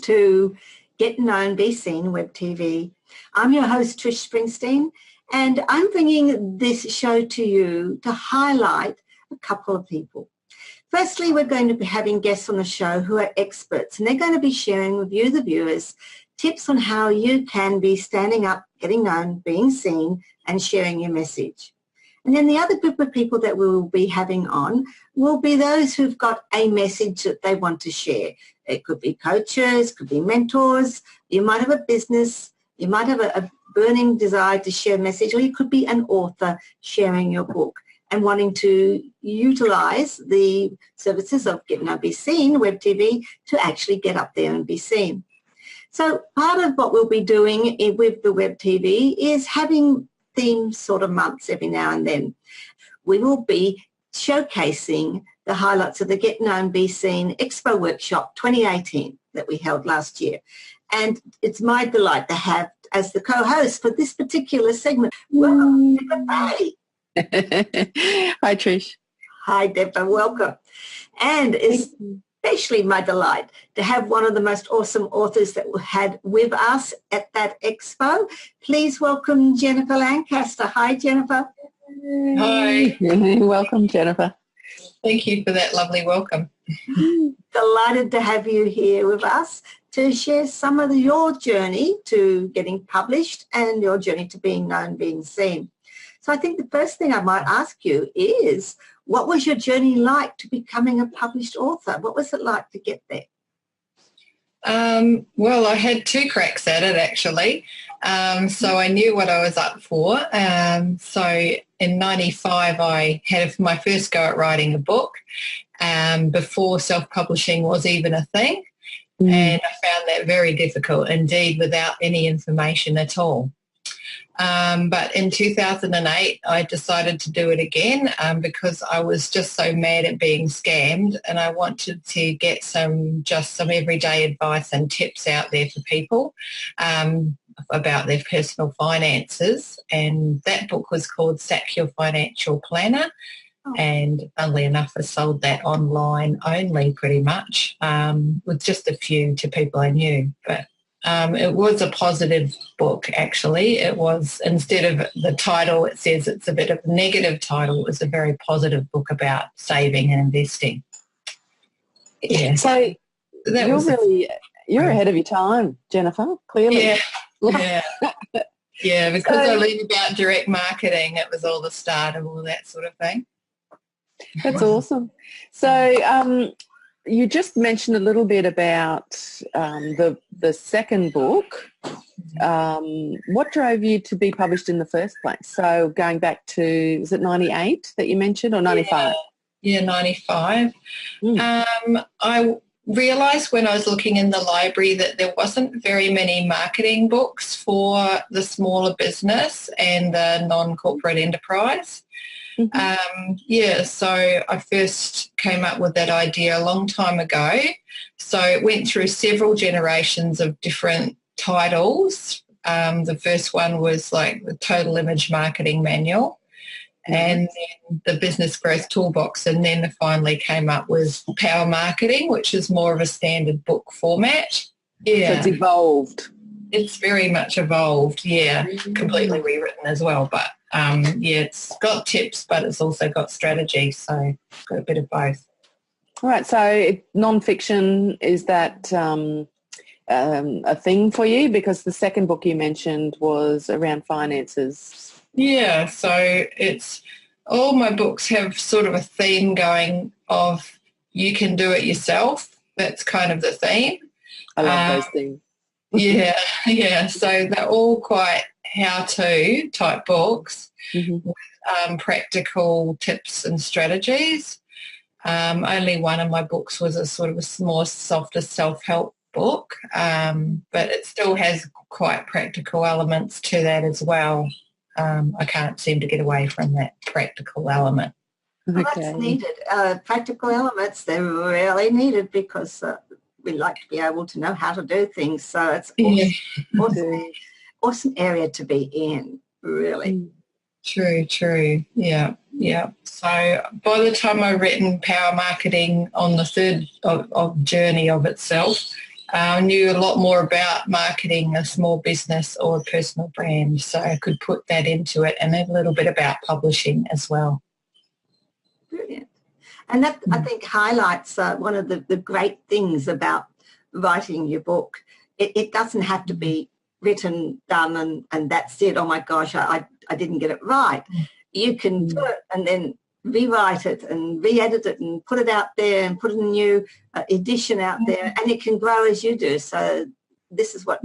to Get Known, Be Seen Web TV. I'm your host, Trish Springsteen, and I'm bringing this show to you to highlight a couple of people. Firstly, we're going to be having guests on the show who are experts, and they're going to be sharing with you, the viewers, tips on how you can be standing up, getting known, being seen, and sharing your message. And then the other group of people that we will be having on will be those who've got a message that they want to share. It could be coaches, could be mentors, you might have a business, you might have a burning desire to share a message, or you could be an author sharing your book and wanting to utilize the services of Get Known, Be Seen, Web TV, to actually get up there and be seen. So part of what we'll be doing with the Web TV is having theme sort of months every now and then. We will be showcasing the highlights of the Get Known, Be Seen Expo Workshop 2018 that we held last year. And it's my delight to have as the co-host for this particular segment, welcome, Deborah Bay. Hi, Trish. Hi, Deborah. Welcome. And it's especially my delight to have one of the most awesome authors that we had with us at that expo. Please welcome Jennifer Lancaster. Hi, Jennifer. Hi. Welcome, Jennifer. Thank you for that lovely welcome. Delighted to have you here with us to share some of your journey to getting published and your journey to being known, being seen. So I think the first thing I might ask you is, what was your journey like to becoming a published author? What was it like to get there? Well, I had two cracks at it, actually. So I knew what I was up for. So in 95, I had my first go at writing a book before self-publishing was even a thing. And I found that very difficult indeed, without any information at all. But in 2008, I decided to do it again because I was just so mad at being scammed, and I wanted to get some everyday advice and tips out there for people about their personal finances. And that book was called Sack Your Financial Planner. And funnily enough, I sold that online only, pretty much, with just a few to people I knew. But it was a positive book, actually. It was, instead of the title, it says it's a bit of a negative title. It was a very positive book about saving and investing. Yeah. So you're ahead of your time, Jennifer, clearly. Yeah. Yeah, because I learned about direct marketing. It was all the start of all that sort of thing. That's awesome. So you just mentioned a little bit about the second book. What drove you to be published in the first place? So going back to, was it 98 that you mentioned, or 95? Yeah, 95. I realised when I was looking in the library that there wasn't very many marketing books for the smaller business and the non-corporate enterprise. So I first came up with that idea a long time ago. So it went through several generations of different titles. The first one was like the Total Image Marketing Manual, and then the Business Growth Toolbox, and then finally came up with Power Marketing, which is more of a standard book format. Yeah. So it's evolved. It's very much evolved, completely rewritten as well, but it's got tips, but it's also got strategy, so it's got a bit of both. All right, so non-fiction, is that a thing for you? Because the second book you mentioned was around finances. Yeah, so it's all my books have sort of a theme going of you can do it yourself. That's kind of the theme. I love those things. So they're all quite how-to type books with practical tips and strategies. Only one of my books was a sort of a more softer self-help book, but it still has quite practical elements to that as well. I can't seem to get away from that practical element. Well, that's needed. Practical elements, they're really needed because we like to be able to know how to do things. So it's awesome area to be in, really. True. Yeah. So by the time I'd written Power Marketing on the third of journey of itself, knew a lot more about marketing a small business or a personal brand, so I could put that into it, and a little bit about publishing as well. Brilliant. And that, I think, highlights one of the great things about writing your book. It doesn't have to be written, done, and that's it. Oh, my gosh, I didn't get it right. You can do it and then rewrite it and re-edit it and put it out there and put a new edition out there, and it can grow as you do. So this is what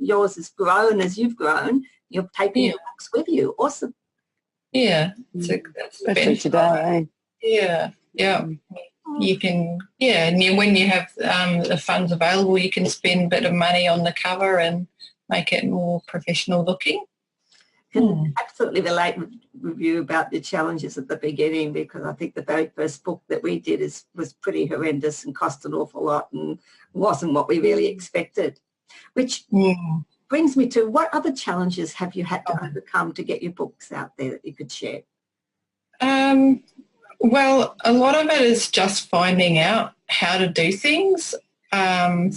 yours has grown as you've grown. You're taking your books with you. Awesome. Yeah. Especially today, Yeah. You can, and when you have the funds available, you can spend a bit of money on the cover and make it more professional looking. Can absolutely relate with you about the challenges at the beginning, because I think the very first book that we did was pretty horrendous and cost an awful lot and wasn't what we really expected. Which brings me to, what other challenges have you had to overcome to get your books out there that you could share? Well, a lot of it is just finding out how to do things. I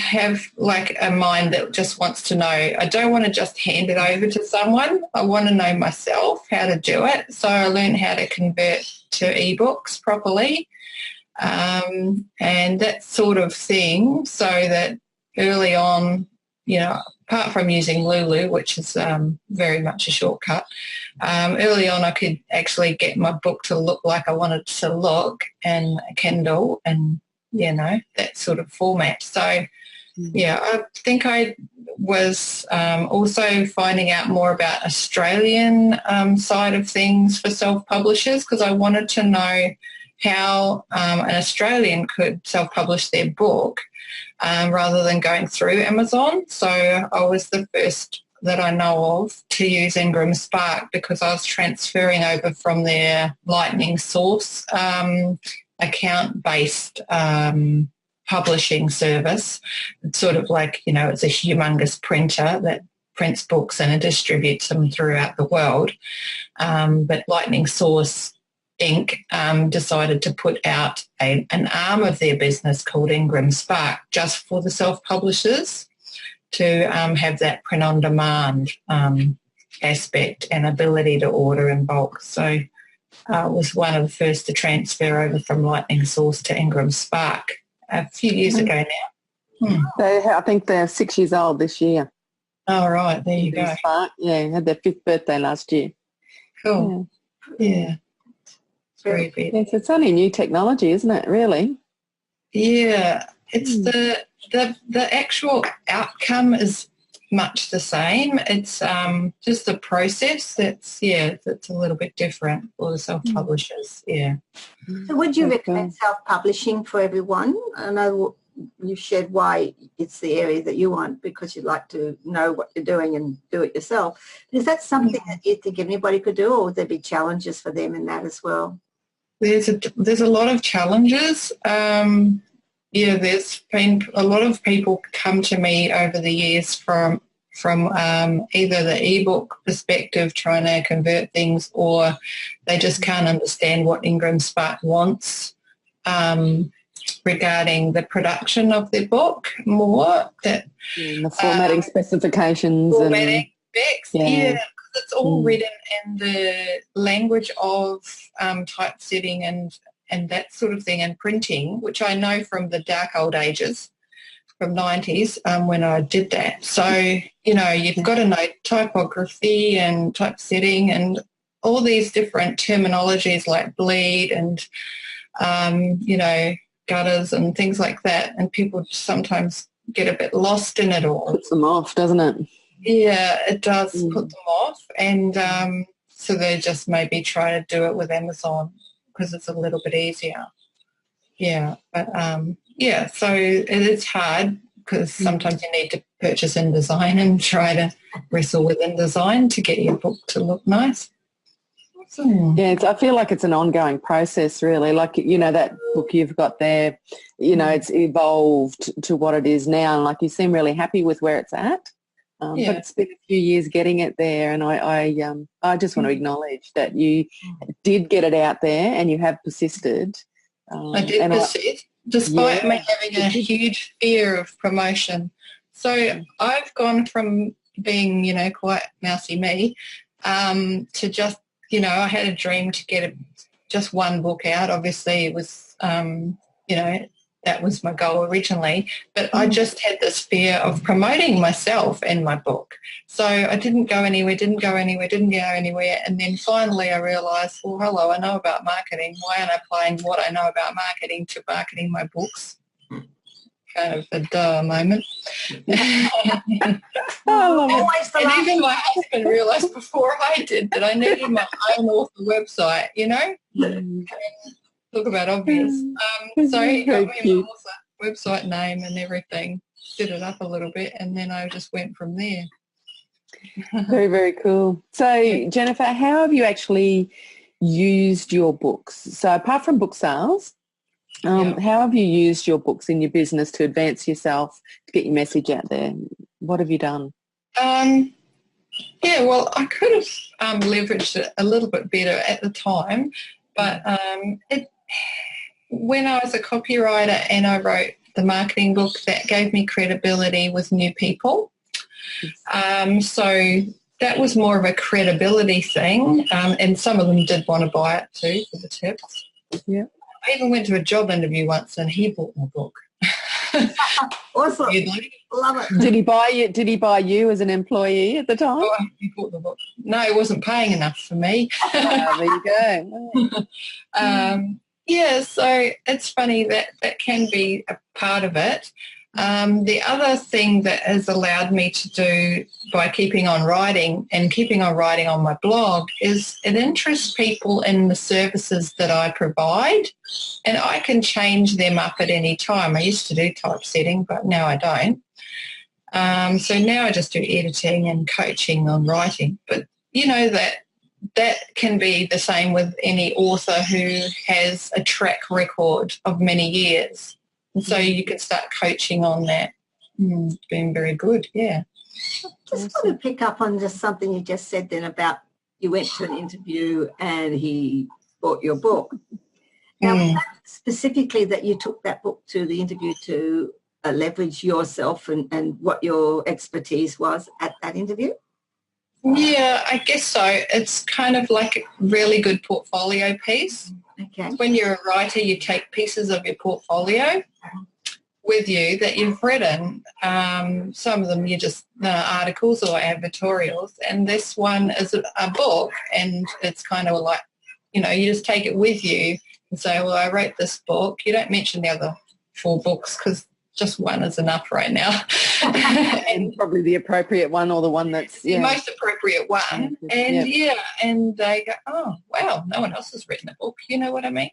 have like a mind that just wants to know. I don't want to just hand it over to someone. I want to know myself how to do it. So I learned how to convert to ebooks properly, and that sort of thing, so that early on, apart from using Lulu, which is very much a shortcut, early on I could actually get my book to look like I wanted it to look, and a Kindle and, that sort of format. So, I think I was also finding out more about Australian side of things for self-publishers, because I wanted to know how an Australian could self-publish their book rather than going through Amazon. So I was the first that I know of to use Ingram Spark, because I was transferring over from their Lightning Source account-based publishing service. It's sort of like, it's a humongous printer that prints books and it distributes them throughout the world. But Lightning Source Inc. Decided to put out an arm of their business called Ingram Spark, just for the self-publishers to have that print-on-demand aspect and ability to order in bulk. So was one of the first to transfer over from Lightning Source to Ingram Spark a few years ago now. I think they're 6 years old this year. Oh, right, there you go. Spark, had their 5th birthday last year. Cool. Yeah. Very good. Yes, it's only new technology, isn't it, really? Yeah. It's the actual outcome is much the same. It's just the process that's a little bit different for the self-publishers. So would you recommend self-publishing for everyone? I know you've shared why it's the area that you want, because you'd like to know what you're doing and do it yourself. Is that something that you think anybody could do, or would there be challenges for them in that as well? There's a lot of challenges. There's been a lot of people come to me over the years from either the ebook perspective, trying to convert things, or they just can't understand what Ingram Spark wants regarding the production of their book more. That the formatting specifications. Formatting specs, because it's all written in the language of typesetting and that sort of thing, and printing, which I know from the dark old ages, from 90s when I did that. So, you've got to know typography and typesetting and all these different terminologies like bleed and, gutters and things like that, and people sometimes get a bit lost in it all. Puts them off, doesn't it? Yeah, it does put them off, and so they just maybe try to do it with Amazon because it's a little bit easier. Yeah, but so it is hard because sometimes you need to purchase InDesign and try to wrestle with InDesign to get your book to look nice. Yeah, I feel like it's an ongoing process, really. Like, that book you've got there, it's evolved to what it is now. And, like, you seem really happy with where it's at. But it's been a few years getting it there, and I just want to acknowledge that you did get it out there and you have persisted, I did persist, despite me having a huge fear of promotion. So I've gone from being, quite mousy me, to just, I had a dream to get just one book out. Obviously, it was, that was my goal originally, but I just had this fear of promoting myself and my book. So I didn't go anywhere, and then finally I realised, well, hello, I know about marketing. Why aren't I applying what I know about marketing to marketing my books? Kind of a duh moment. I love it. And even my husband realised before I did that I needed my own author website, And talk about obvious. So he got me my author website name and everything, set it up a little bit, and then I just went from there. Very, very cool. So, Jennifer, how have you actually used your books? So apart from book sales, how have you used your books in your business to advance yourself, to get your message out there? What have you done? Well, I could have leveraged it a little bit better at the time, but when I was a copywriter and I wrote the marketing book, that gave me credibility with new people. So that was more of a credibility thing, and some of them did want to buy it too for the tips. Yeah. I even went to a job interview once and he bought my book. Awesome. Love it. Did he buy you as an employee at the time? Oh, he bought the book. No, he wasn't paying enough for me. There you go. So it's funny that can be a part of it. The other thing that has allowed me to do by keeping on writing on my blog is it interests people in the services that I provide, and I can change them up at any time. I used to do typesetting, but now I don't. So now I just do editing and coaching on writing. But that can be the same with any author who has a track record of many years. And so you can start coaching on that. It's been very good, yeah. Just want to pick up on just something you just said then about you went to an interview and he bought your book. Now, specifically that you took that book to the interview to leverage yourself and what your expertise was at that interview? Yeah, I guess so. It's kind of like a really good portfolio piece. Okay. When you're a writer, you take pieces of your portfolio with you that you've written. Some of them you're just articles or advertorials, and this one is a book, and it's kind of like, you just take it with you and say, well, I wrote this book. You don't mention the other 4 books because just one is enough right now. And probably the appropriate one, or the one that's the most appropriate one. And and they go, oh wow, no one else has written a book, you know what I mean?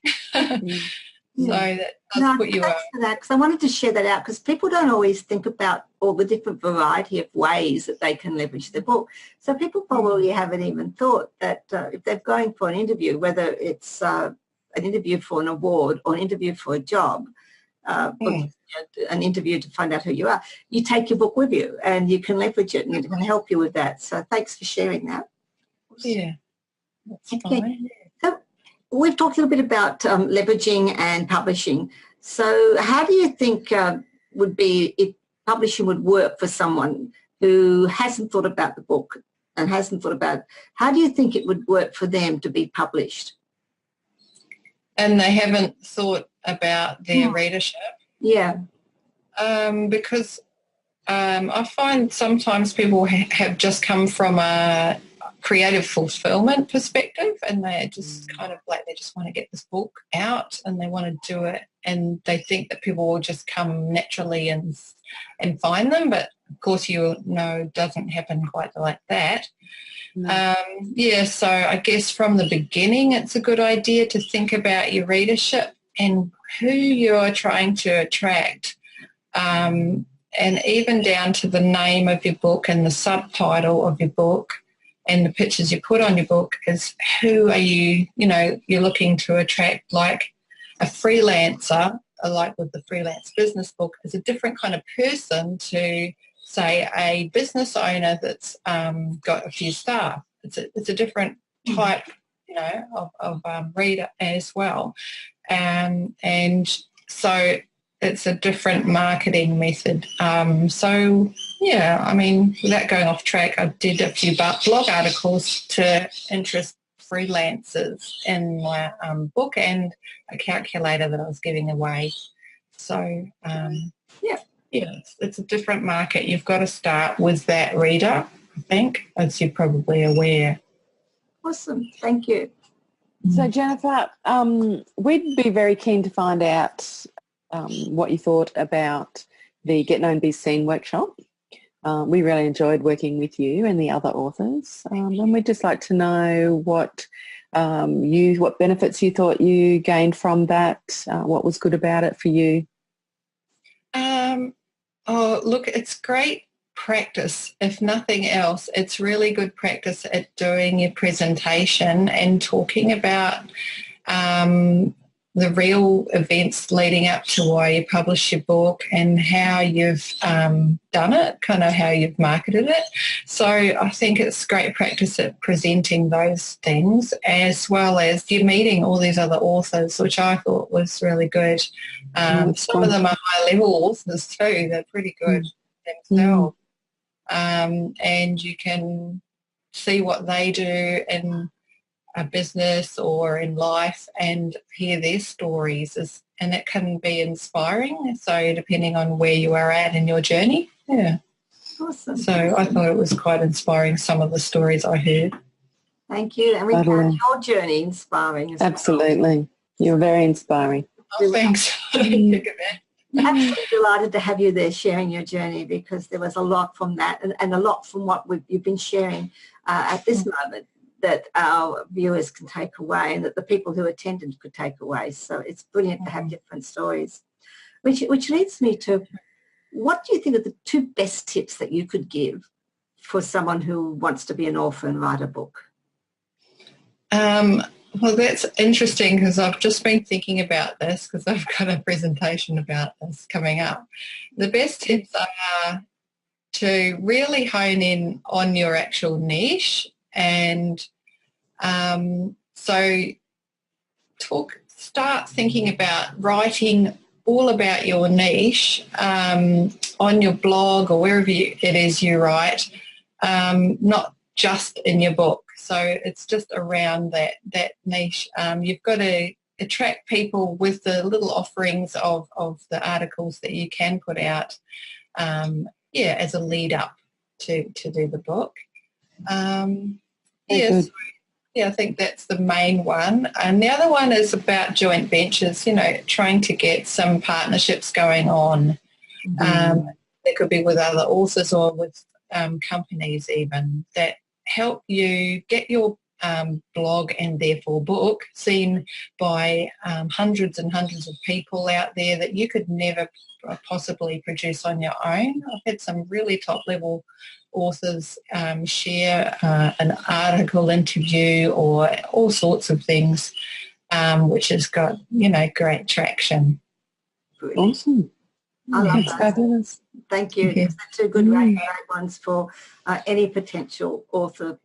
So that's what you are. For that, because I wanted to share that out, because people don't always think about all the different variety of ways that they can leverage their book. So people probably haven't even thought that if they're going for an interview, whether it's an interview for an award or an interview for a job, an interview to find out who you are, you take your book with you and you can leverage it and it can help you with that. So thanks for sharing that. Yeah, that's fine. So we've talked a little bit about leveraging and publishing. So how do you think would be if publishing would work for someone who hasn't thought about the book and hasn't thought about, how do you think it would work for them to be published? And they haven't thought about their readership? Yeah. Because I find sometimes people have just come from a creative fulfillment perspective, and they just kind of like, they just want to get this book out and they want to do it, and they think that people will just come naturally and find them, but of course it doesn't happen quite like that. So I guess from the beginning it's a good idea to think about your readership and who you're trying to attract, and even down to the name of your book and the subtitle of your book and the pictures you put on your book is who are you, you're looking to attract. Like a freelancer, like with the freelance business book, is a different kind of person to, say, a business owner that's got a few staff. It's a different type, of reader as well. and so it's a different marketing method. So, yeah, I mean, without going off track, I did a few blog articles to interest freelancers in my book and a calculator that I was giving away. So, yeah, it's a different market. You've got to start with that reader, I think, as you're probably aware. Awesome. Thank you. So, Jennifer, we'd be very keen to find out what you thought about the Get Known, Be Seen workshop. We really enjoyed working with you and the other authors, and we'd just like to know what benefits you thought you gained from that, what was good about it for you. Look, it's great practice. If nothing else, it's really good practice at doing your presentation and talking about the real events leading up to why you publish your book and how you've done it, kind of how you've marketed it. So I think it's great practice at presenting those things, as well as you're meeting all these other authors, which I thought was really good. Some of them are high-level authors too. They're pretty good themselves. And you can see what they do in a business or in life and hear their stories, and it can be inspiring, so depending on where you are at in your journey. Yeah. Awesome. So I thought it was quite inspiring, some of the stories I heard. Thank you. And we found your journey inspiring as well. Absolutely. You're very inspiring. Oh, thanks. Absolutely delighted to have you there sharing your journey, because there was a lot from that and a lot from what you've been sharing at this moment that our viewers can take away and that the people who attended could take away. So it's brilliant to have different stories. Which leads me to, what do you think are the two best tips that you could give for someone who wants to be an author and write a book? Well, that's interesting, because I've just been thinking about this, because I've got a presentation about this coming up. The best tips are to really hone in on your actual niche, and start thinking about writing all about your niche on your blog or wherever it is you write, not just in your book. So it's just around that niche. You've got to attract people with the little offerings of the articles that you can put out, as a lead up to do the book. I think that's the main one. And the other one is about joint ventures, trying to get some partnerships going on. That could be with other authors or with companies even, that help you get your blog and therefore book seen by hundreds and hundreds of people out there that you could never possibly produce on your own. I've had some really top-level authors share an article, interview, or all sorts of things, which has got, great traction. Awesome. I love That's that. fabulous. Thank you. Yeah. Those are two good great ones for any potential author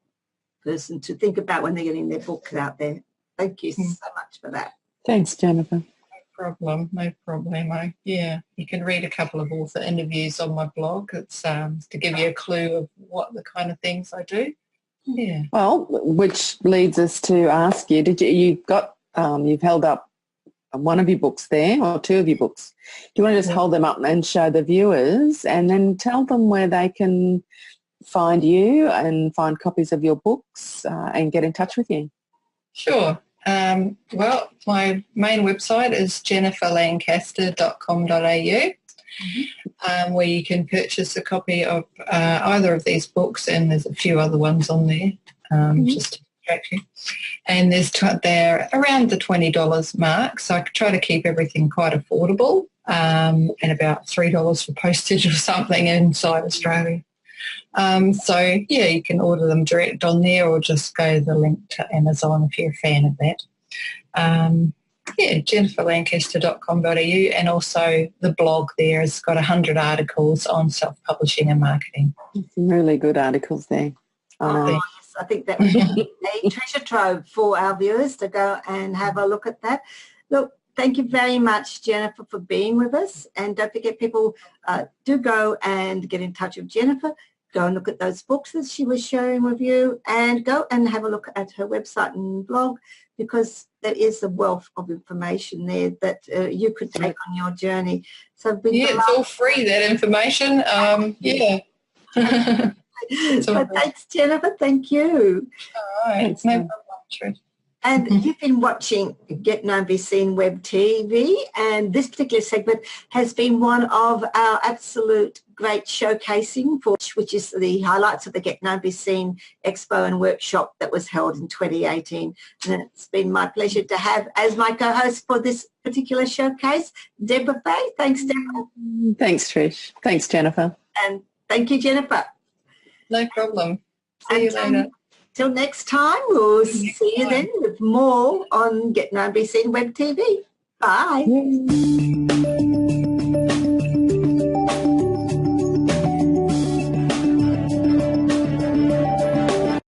person to think about when they're getting their books out there. Thank you so much for that. Thanks, Jennifer. No problem. You can read a couple of author interviews on my blog. It's to give you a clue of what the kind of things I do. Yeah. Well, which leads us to ask you, you've held up one of your books there, or two of your books. Do you want to just hold them up and show the viewers, and then tell them where they can find you and find copies of your books and get in touch with you? Sure. Well, my main website is jenniferlancaster.com.au, where you can purchase a copy of either of these books, and there's a few other ones on there, just to distract you. And they're around the $20 mark, so I try to keep everything quite affordable, and about $3 for postage or something inside Australia. You can order them direct on there, or just go to the link to Amazon if you're a fan of that. jenniferlancaster.com.au, and also the blog there has got 100 articles on self-publishing and marketing. Some really good articles there. I think that would be a treasure trove for our viewers to go and have a look at that. Look, thank you very much, Jennifer, for being with us. And don't forget, people, do go and get in touch with Jennifer. Go and look at those books that she was sharing with you, and go and have a look at her website and blog, because there is a wealth of information there that you could take on your journey. So it's all free, that information. Yeah. So thanks, Jennifer. Thank you. All right. It's no problem, Trish. And you've been watching Get Known, Be Seen Web TV, and this particular segment has been one of our absolute great showcasing, which is the highlights of the Get Known, Be Seen Expo and workshop that was held in 2018. And it's been my pleasure to have as my co-host for this particular showcase, Deborah Fay. Thanks, Deborah. Thanks, Trish. Thanks, Jennifer. And thank you, Jennifer. No problem. See you later. Till next time, we'll see you then with more on Get Known, Be Seen Web TV. Bye.